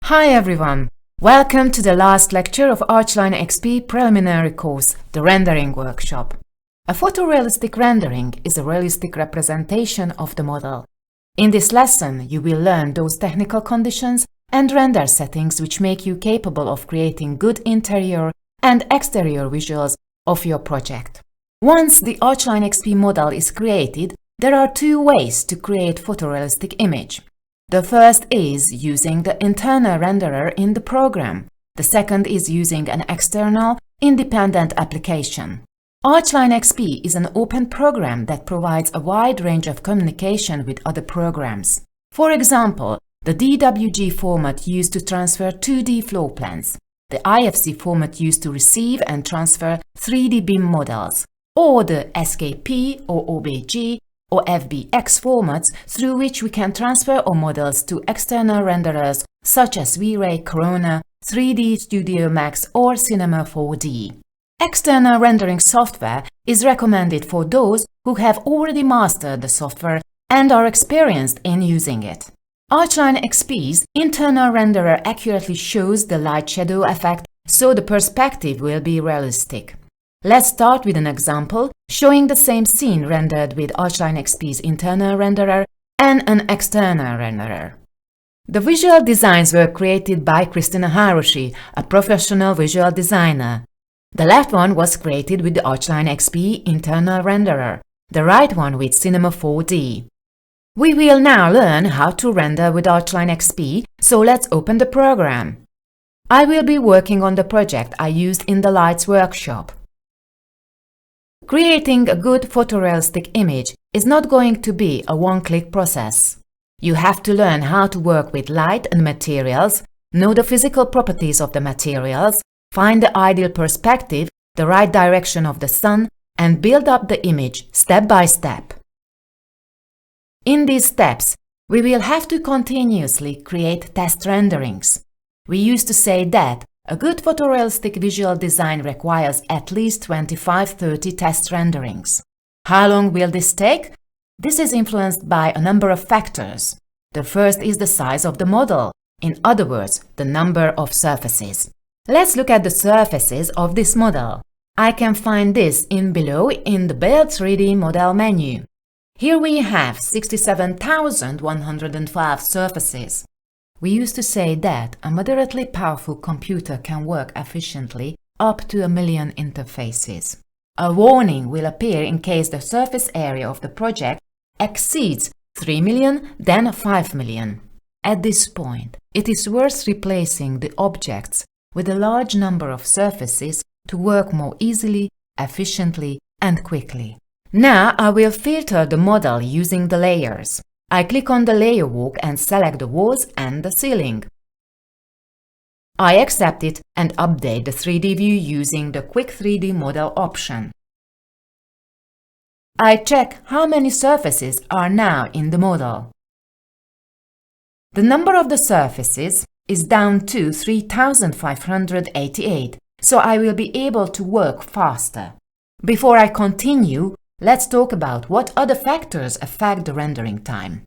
Hi everyone! Welcome to the last lecture of ARCHLine XP preliminary course, the rendering workshop. A photorealistic rendering is a realistic representation of the model. In this lesson, you will learn those technical conditions and render settings which make you capable of creating good interior and exterior visuals of your project. Once the ARCHLine XP model is created, there are two ways to create photorealistic image. The first is using the internal renderer in the program. The second is using an external, independent application. ARCHLine XP is an open program that provides a wide range of communication with other programs. For example, the DWG format used to transfer 2D floor plans, the IFC format used to receive and transfer 3D BIM models, or the SKP or OBJ or FBX formats through which we can transfer our models to external renderers such as V-Ray, Corona, 3D Studio Max or Cinema 4D. External rendering software is recommended for those who have already mastered the software and are experienced in using it. ARCHLine XP's internal renderer accurately shows the light shadow effect, so the perspective will be realistic. Let's start with an example showing the same scene rendered with ARCHLine XP's internal renderer and an external renderer. The visual designs were created by Christina Harushi, a professional visual designer. The left one was created with the ARCHLine XP internal renderer, the right one with Cinema 4D. We will now learn how to render with ARCHLine XP, so let's open the program. I will be working on the project I used in the Lights workshop. Creating a good photorealistic image is not going to be a one-click process. You have to learn how to work with light and materials, know the physical properties of the materials, find the ideal perspective, the right direction of the sun, and build up the image step by step. In these steps, we will have to continuously create test renderings. We used to say that a good photorealistic visual design requires at least 25-30 test renderings. How long will this take? This is influenced by a number of factors. The first is the size of the model, in other words, the number of surfaces. Let's look at the surfaces of this model. I can find this below in the Build 3D Model menu. Here we have 67,105 surfaces. We used to say that a moderately powerful computer can work efficiently up to 1 million interfaces. A warning will appear in case the surface area of the project exceeds 3 million, then 5 million. At this point, it is worth replacing the objects with a large number of surfaces to work more easily, efficiently, and quickly. Now I will filter the model using the layers. I click on the layer walk and select the walls and the ceiling. I accept it and update the 3D view using the Quick 3D Model option. I check how many surfaces are now in the model. The number of the surfaces is down to 3,588, so I will be able to work faster. Before I continue, let's talk about what other factors affect the rendering time.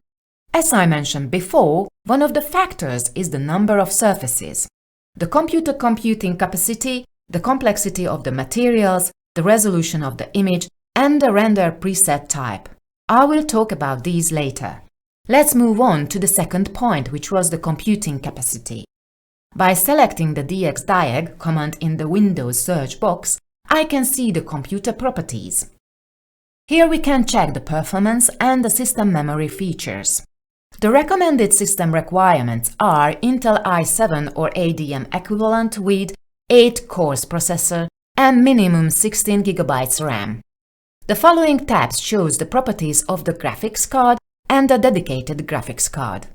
As I mentioned before, one of the factors is the number of surfaces, the computer computing capacity, the complexity of the materials, the resolution of the image, and the render preset type. I will talk about these later. Let's move on to the second point, which was the computing capacity. By selecting the dxdiag command in the Windows search box, I can see the computer properties. Here we can check the performance and the system memory features. The recommended system requirements are Intel i7 or ADM equivalent with 8 cores processor and minimum 16 GB RAM. The following tabs shows the properties of the graphics card and the dedicated graphics card.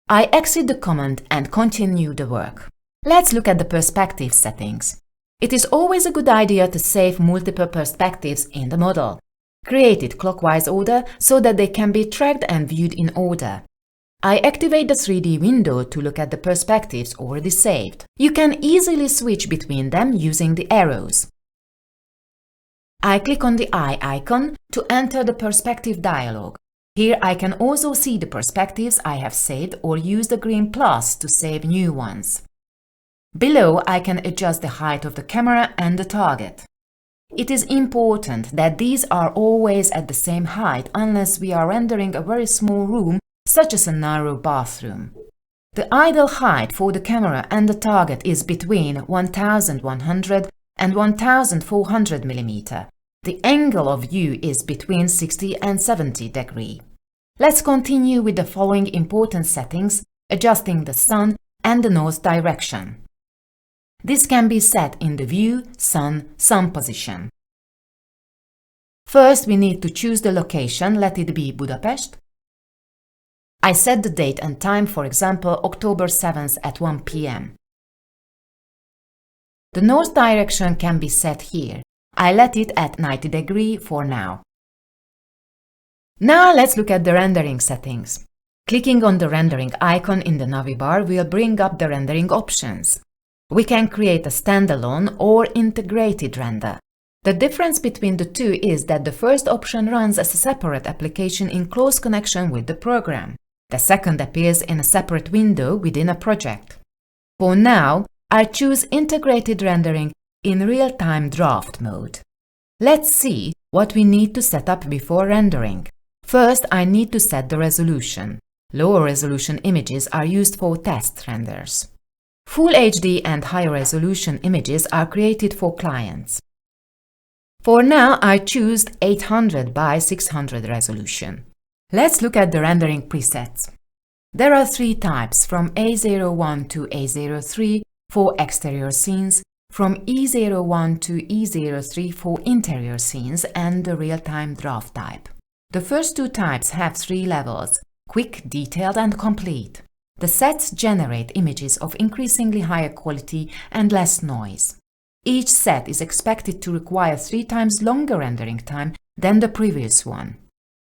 I exit the command and continue the work. Let's look at the perspective settings. It is always a good idea to save multiple perspectives in the model. Create it clockwise order so that they can be tracked and viewed in order. I activate the 3D window to look at the perspectives already saved. You can easily switch between them using the arrows. I click on the eye icon to enter the perspective dialog. Here I can also see the perspectives I have saved or use the green plus to save new ones. Below I can adjust the height of the camera and the target. It is important that these are always at the same height unless we are rendering a very small room, such as a narrow bathroom. The ideal height for the camera and the target is between 1100 and 1400 mm. The angle of view is between 60 and 70 degrees. Let's continue with the following important settings, adjusting the sun and the north direction. This can be set in the view, sun position. First, we need to choose the location, let it be Budapest. I set the date and time, for example, October 7th at 1 p.m. The north direction can be set here. I let it at 90 degrees for now. Now let's look at the rendering settings. Clicking on the rendering icon in the navbar will bring up the rendering options. We can create a standalone or integrated render. The difference between the two is that the first option runs as a separate application in close connection with the program. The second appears in a separate window within a project. For now, I choose integrated rendering in real-time draft mode. Let's see what we need to set up before rendering. First, I need to set the resolution. Lower resolution images are used for test renders. Full HD and higher resolution images are created for clients. For now, I choose 800 by 600 resolution. Let's look at the rendering presets. There are three types, from A01 to A03 for exterior scenes, from E01 to E03 for interior scenes, and the real-time draft type. The first two types have three levels: quick, detailed, and complete. The sets generate images of increasingly higher quality and less noise. Each set is expected to require 3 times longer rendering time than the previous one.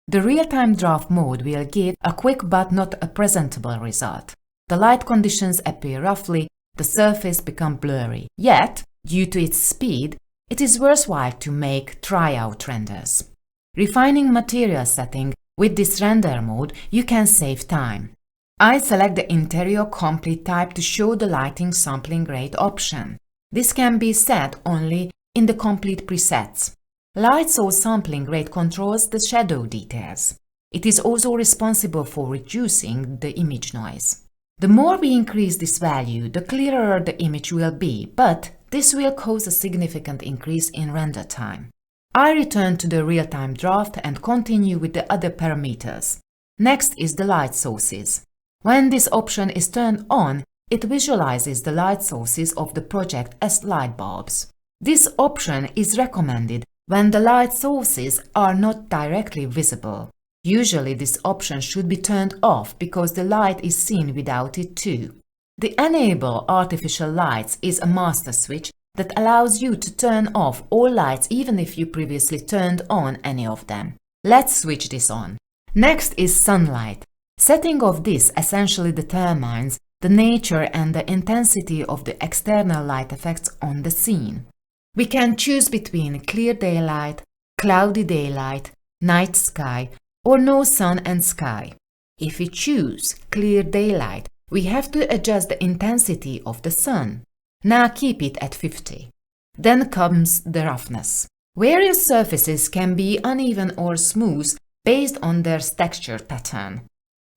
The real-time draft mode will give a quick but not a presentable result. The light conditions appear roughly, the surface becomes blurry. Yet, due to its speed, it is worthwhile to make tryout renders. Refining material setting with this render mode, you can save time. I select the interior complete type to show the lighting sampling rate option. This can be set only in the complete presets. Light source sampling rate controls the shadow details. It is also responsible for reducing the image noise. The more we increase this value, the clearer the image will be, but this will cause a significant increase in render time. I return to the real-time draft and continue with the other parameters. Next is the light sources. When this option is turned on, it visualizes the light sources of the project as light bulbs. This option is recommended when the light sources are not directly visible. Usually this option should be turned off because the light is seen without it too. The Enable Artificial Lights is a master switch that allows you to turn off all lights even if you previously turned on any of them. Let's switch this on. Next is sunlight. Setting of this essentially determines the nature and the intensity of the external light effects on the scene. We can choose between clear daylight, cloudy daylight, night sky, or no sun and sky. If we choose clear daylight, we have to adjust the intensity of the sun. Now keep it at 50. Then comes the roughness. Various surfaces can be uneven or smooth based on their texture pattern.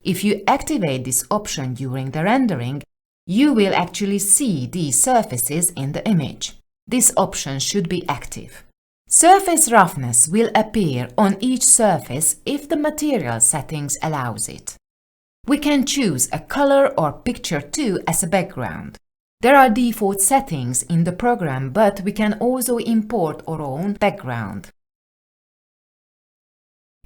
If you activate this option during the rendering, you will actually see these surfaces in the image. This option should be active. Surface roughness will appear on each surface if the material settings allows it. We can choose a color or picture too as a background. There are default settings in the program, but we can also import our own background.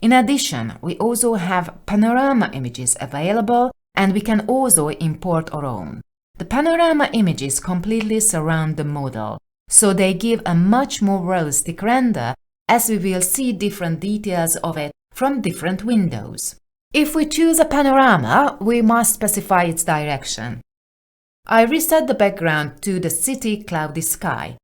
In addition, we also have panorama images available, and we can also import our own. The panorama images completely surround the model, so they give a much more realistic render, as we will see different details of it from different windows. If we choose a panorama, we must specify its direction. I reset the background to the city cloudy sky.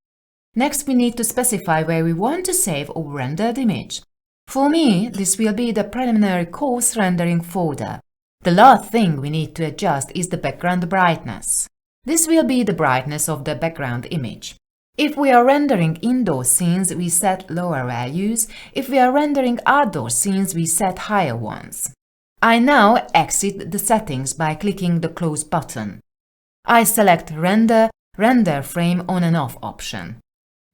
Next, we need to specify where we want to save our rendered image. For me, this will be the preliminary course rendering folder. The last thing we need to adjust is the background brightness. This will be the brightness of the background image. If we are rendering indoor scenes, we set lower values. If we are rendering outdoor scenes, we set higher ones. I now exit the settings by clicking the Close button. I select Render Frame On and Off option.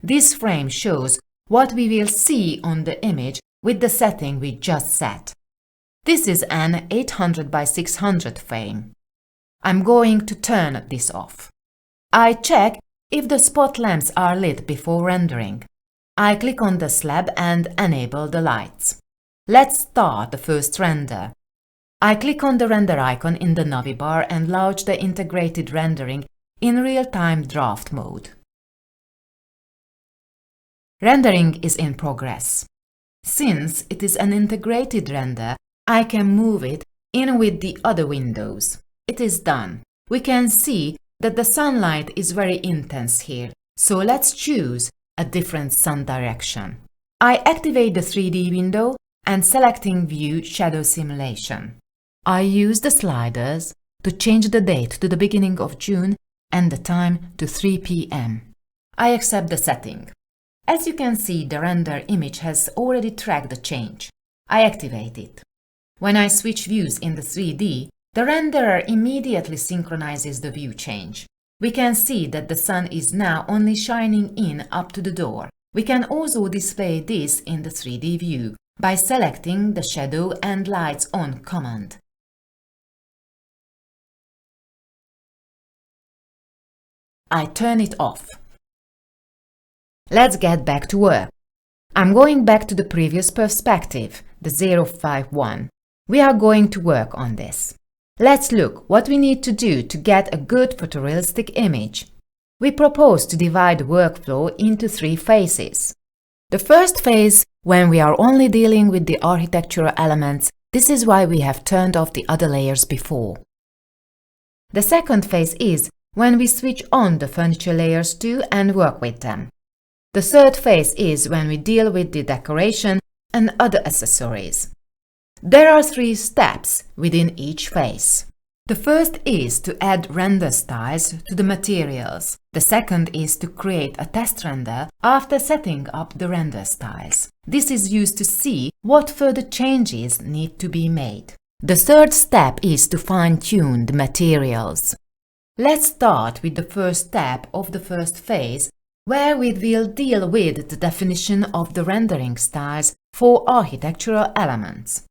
This frame shows what we will see on the image with the setting we just set. This is an 800 by 600 frame. I'm going to turn this off. I check if the spot lamps are lit before rendering. I click on the slab and enable the lights. Let's start the first render. I click on the render icon in the navbar and launch the integrated rendering in real-time draft mode. Rendering is in progress. Since it is an integrated render, I can move it in with the other windows. It is done. We can see that the sunlight is very intense here, so let's choose a different sun direction. I activate the 3D window and selecting View Shadow Simulation. I use the sliders to change the date to the beginning of June and the time to 3 p.m. I accept the setting. As you can see, the render image has already tracked the change. I activate it. When I switch views in the 3D, the renderer immediately synchronizes the view change. We can see that the sun is now only shining in up to the door. We can also display this in the 3D view by selecting the Shadow and Lights On command. I turn it off. Let's get back to work. I'm going back to the previous perspective, the 051. We are going to work on this. Let's look what we need to do to get a good photorealistic image. We propose to divide the workflow into 3 phases. The first phase, when we are only dealing with the architectural elements, this is why we have turned off the other layers before. The second phase is when we switch on the furniture layers too and work with them. The third phase is when we deal with the decoration and other accessories. There are 3 steps within each phase. The first is to add render styles to the materials. The second is to create a test render after setting up the render styles. This is used to see what further changes need to be made. The third step is to fine-tune the materials. Let's start with the first step of the first phase, where we will deal with the definition of the rendering styles for architectural elements.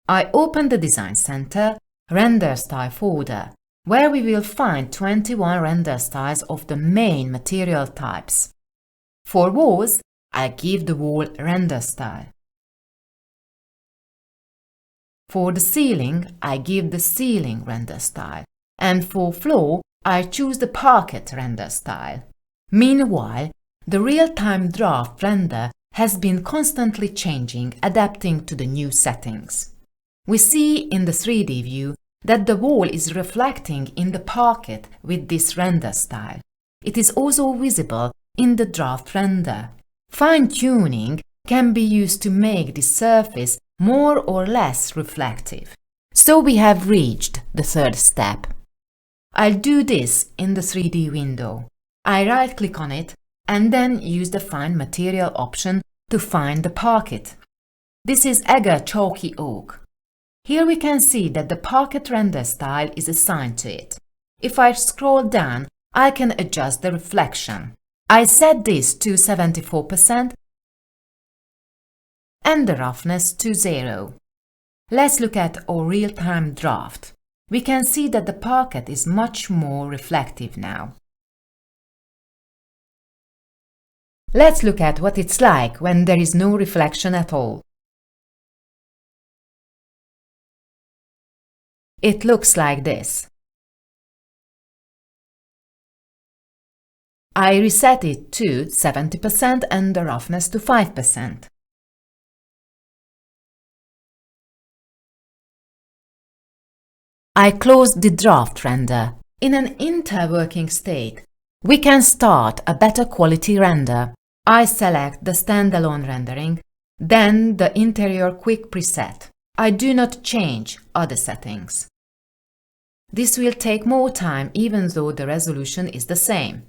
I open the Design Center Render Style folder, where we will find 21 render styles of the main material types. For walls, I give the wall render style. For the ceiling, I give the ceiling render style. And for floor, I choose the parquet render style. Meanwhile, the real-time draft render has been constantly changing, adapting to the new settings. We see in the 3D view that the wall is reflecting in the parquet with this render style. It is also visible in the draft render. Fine-tuning can be used to make the surface more or less reflective. So we have reached the third step. I'll do this in the 3D window. I right-click on it and then use the Find Material option to find the parquet. This is agar chalky oak. Here we can see that the parquet render style is assigned to it. If I scroll down, I can adjust the reflection. I set this to 74% and the roughness to 0. Let's look at our real-time draft. We can see that the parquet is much more reflective now. Let's look at what it's like when there is no reflection at all. It looks like this. I reset it to 70% and the roughness to 5%. I close the draft render. In an interworking state, we can start a better quality render. I select the standalone rendering Then the interior quick preset. I do not change other settings. This will take more time even though the resolution is the same.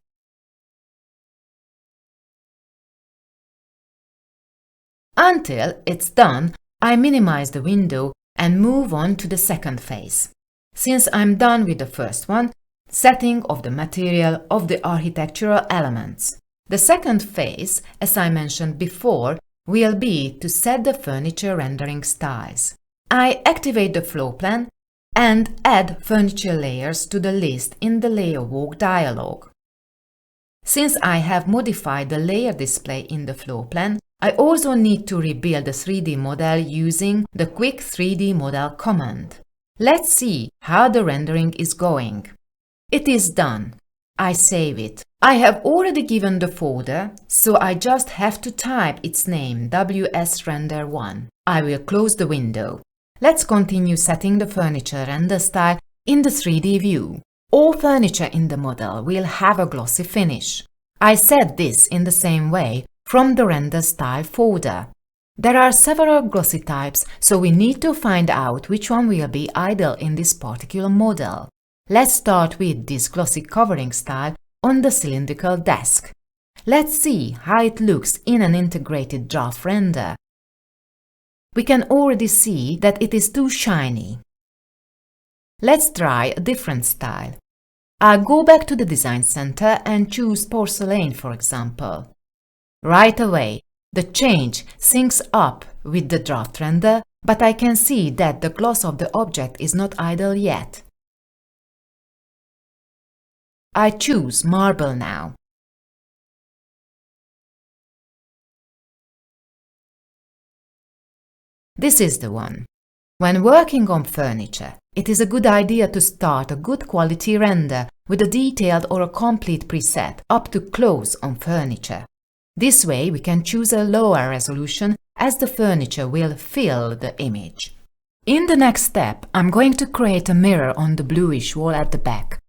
Until it's done, I minimize the window and move on to the second phase. Since I'm done with the first one, setting of the material of the architectural elements. The second phase, as I mentioned before, will be to set the furniture rendering styles. I activate the floor plan and add furniture layers to the list in the Layer Walk dialog. Since I have modified the layer display in the floor plan, I also need to rebuild the 3D model using the Quick 3D Model command. Let's see how the rendering is going. It is done. I save it. I have already given the folder, so I just have to type its name, WSRender1. I will close the window. Let's continue setting the furniture render style in the 3D view. All furniture in the model will have a glossy finish. I set this in the same way from the render style folder. There are several glossy types, so we need to find out which one will be ideal in this particular model. Let's start with this glossy covering style on the cylindrical desk. Let's see how it looks in an integrated draft render. We can already see that it is too shiny. Let's try a different style. I'll go back to the Design Center and choose porcelain, for example. Right away, the change syncs up with the draft render, but I can see that the gloss of the object is not ideal yet. I choose marble now. This is the one. When working on furniture, it is a good idea to start a good quality render with a detailed or a complete preset up to close on furniture. This way we can choose a lower resolution as the furniture will fill the image. In the next step, I'm going to create a mirror on the bluish wall at the back.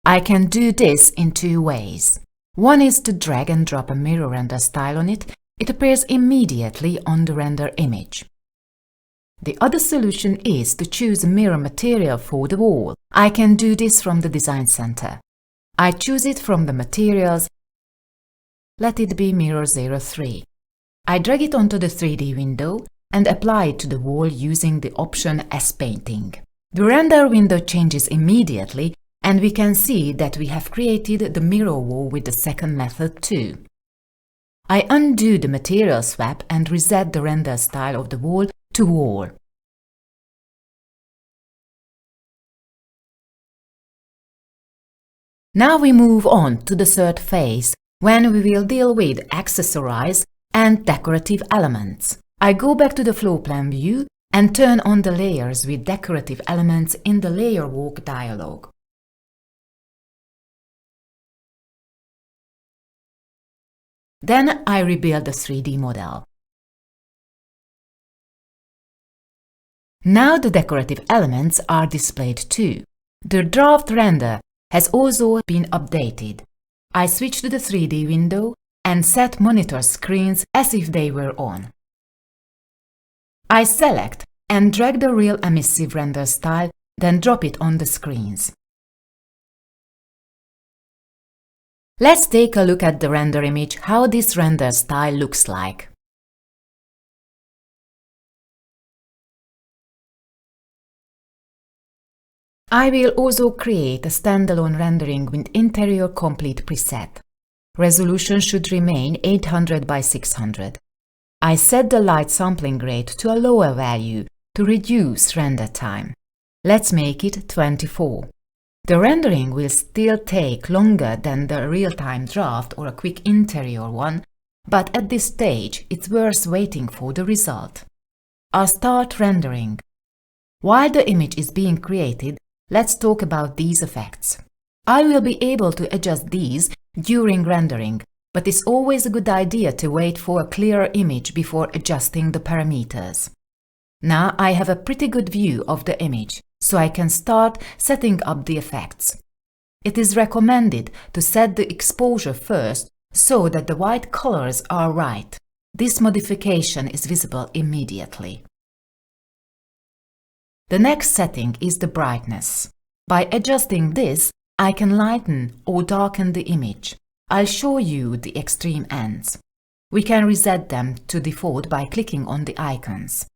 I can do this in two ways. One is to drag and drop a mirror render style on it. It appears immediately on the render image. The other solution is to choose a mirror material for the wall. I can do this from the Design Center. I choose it from the materials. Let it be Mirror 03. I drag it onto the 3D window and apply it to the wall using the option S-Painting. The render window changes immediately, and we can see that we have created the mirror wall with the second method too. I undo the material swap and reset the render style of the wall to wall. Now we move on to the third phase, when we will deal with accessorize and decorative elements. I go back to the floor plan view and turn on the layers with decorative elements in the Layer Walk dialog. Then I rebuild the 3D model. Now the decorative elements are displayed too. The draft render has also been updated. I switch to the 3D window and set monitor screens as if they were on. I select and drag the real emissive render style, then drop it on the screens. Let's take a look at the render image, how this render style looks like. I will also create a standalone rendering with interior complete preset. Resolution should remain 800 by 600. I set the light sampling rate to a lower value to reduce render time. Let's make it 24. The rendering will still take longer than the real-time draft or a quick interior one, but at this stage it's worth waiting for the result. I'll start rendering. While the image is being created, let's talk about these effects. I will be able to adjust these during rendering, but it's always a good idea to wait for a clearer image before adjusting the parameters. Now I have a pretty good view of the image, so I can start setting up the effects. It is recommended to set the exposure first so that the white colors are right. This modification is visible immediately. The next setting is the brightness. By adjusting this, I can lighten or darken the image. I'll show you the extreme ends. We can reset them to default by clicking on the icons.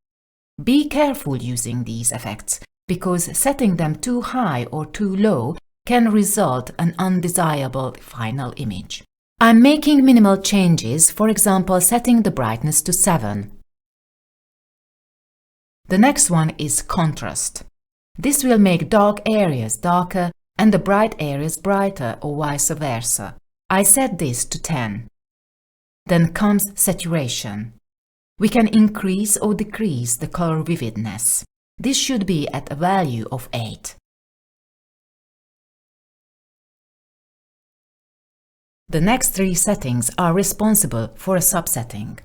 Be careful using these effects, because setting them too high or too low can result in an undesirable final image. I'm making minimal changes, for example, setting the brightness to 7. The next one is contrast. This will make dark areas darker and the bright areas brighter, or vice versa. I set this to 10. Then comes saturation. We can increase or decrease the color vividness. This should be at a value of 8. The next 3 settings are responsible for a subsetting.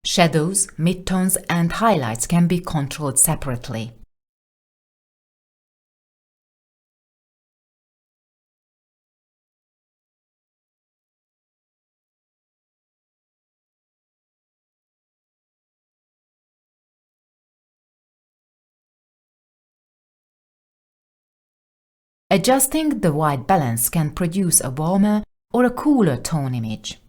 Shadows, midtones and highlights can be controlled separately. Adjusting the white balance can produce a warmer or a cooler tone image.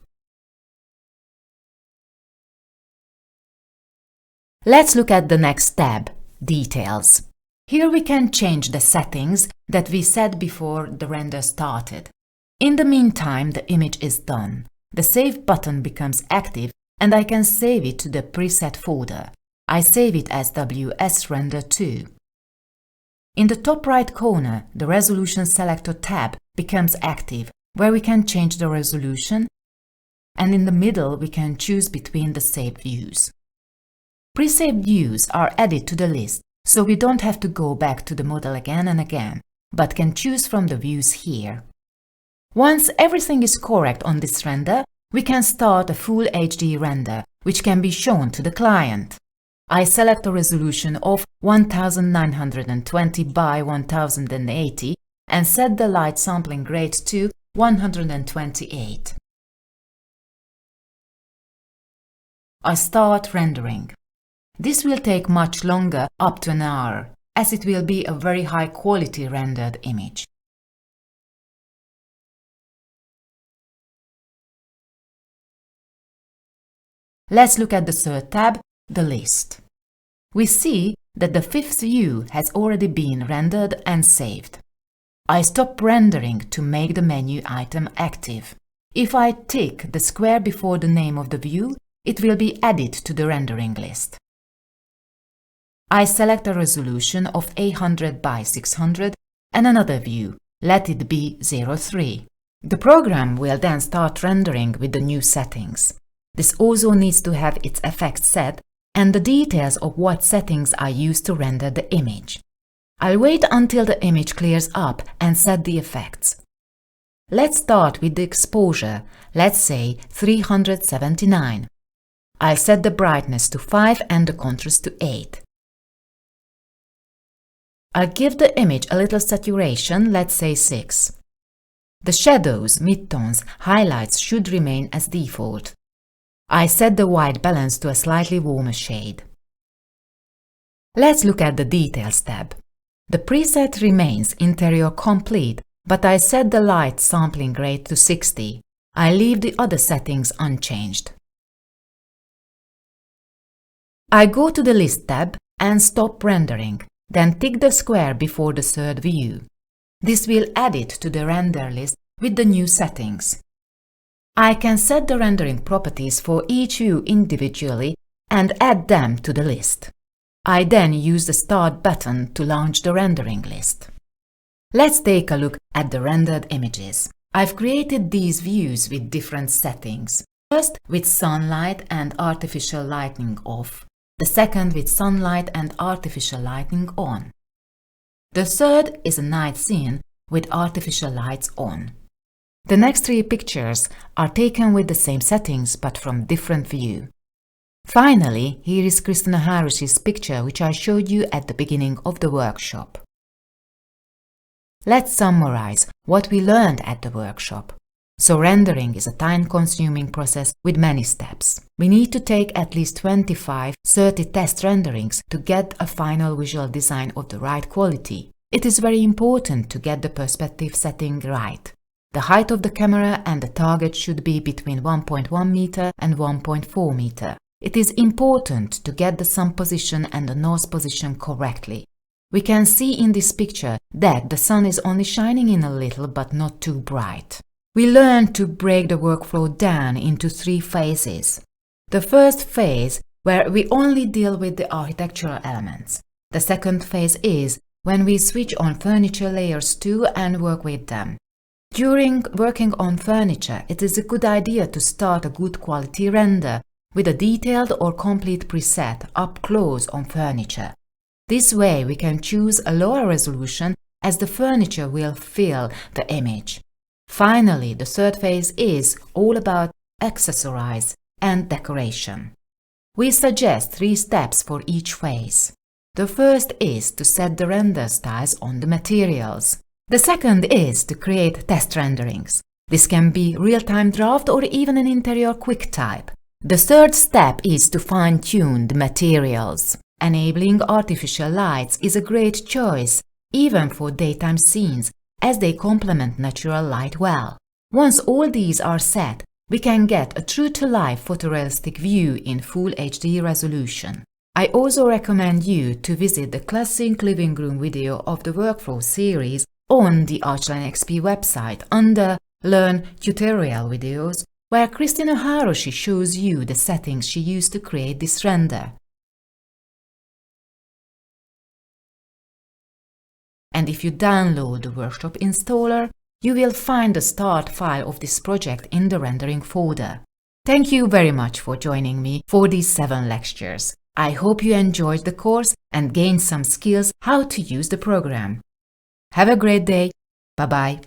Let's look at the next tab, Details. Here we can change the settings that we set before the render started. In the meantime, the image is done. The Save button becomes active and I can save it to the preset folder. I save it as WS-Render2. In the top right corner, the Resolution Selector tab becomes active, where we can change the resolution, and in the middle we can choose between the saved views. Pre-saved views are added to the list, so we don't have to go back to the model again and again, but can choose from the views here. Once everything is correct on this render, we can start a full HD render, which can be shown to the client. I select a resolution of 1920 by 1080 and set the light sampling rate to 128. I start rendering. This will take much longer, up to an hour, as it will be a very high quality rendered image. Let's look at the third tab, the list. We see that the 5th view has already been rendered and saved. I stop rendering to make the menu item active. If I tick the square before the name of the view, it will be added to the rendering list. I select a resolution of 800 by 600 and another view. Let it be 03. The program will then start rendering with the new settings. This also needs to have its effects set and the details of what settings are used to render the image. I'll wait until the image clears up and set the effects. Let's start with the exposure, let's say 379. I'll set the brightness to 5 and the contrast to 8. I'll give the image a little saturation, let's say 6. The shadows, midtones, highlights should remain as default. I set the white balance to a slightly warmer shade. Let's look at the Details tab. The preset remains interior complete, but I set the light sampling rate to 60. I leave the other settings unchanged. I go to the List tab and stop rendering, then tick the square before the third view. This will add it to the render list with the new settings. I can set the rendering properties for each view individually and add them to the list. I then use the Start button to launch the rendering list. Let's take a look at the rendered images. I've created these views with different settings. First with sunlight and artificial lighting off. The second with sunlight and artificial lighting on. The third is a night scene with artificial lights on. The next 3 pictures are taken with the same settings but from different view. Finally, here is Kristina Harris's picture which I showed you at the beginning of the workshop. Let's summarize what we learned at the workshop. So rendering is a time-consuming process with many steps. We need to take at least 25-30 test renderings to get a final visual design of the right quality. It is very important to get the perspective setting right. The height of the camera and the target should be between 1.1 meter and 1.4 meter. It is important to get the sun position and the nose position correctly. We can see in this picture that the sun is only shining in a little but not too bright. We learned to break the workflow down into 3 phases. The first phase, where we only deal with the architectural elements. The second phase is when we switch on furniture layers too and work with them. During working on furniture, it is a good idea to start a good quality render with a detailed or complete preset up close on furniture. This way we can choose a lower resolution as the furniture will fill the image. Finally, the third phase is all about accessorize and decoration. We suggest 3 steps for each phase. The first is to set the render styles on the materials. The second is to create test renderings. This can be real-time draft or even an interior quick type. The third step is to fine-tune the materials. Enabling artificial lights is a great choice, even for daytime scenes, as they complement natural light well. Once all these are set, we can get a true-to-life photorealistic view in Full HD resolution. I also recommend you to visit the classic living room video of the workflow series on the ARCHLine XP website under Learn Tutorial Videos, where Christina Haroshi shows you the settings she used to create this render. And if you download the workshop installer, you will find the start file of this project in the rendering folder. Thank you very much for joining me for these 7 lectures. I hope you enjoyed the course and gained some skills how to use the program. Have a great day. Bye-bye.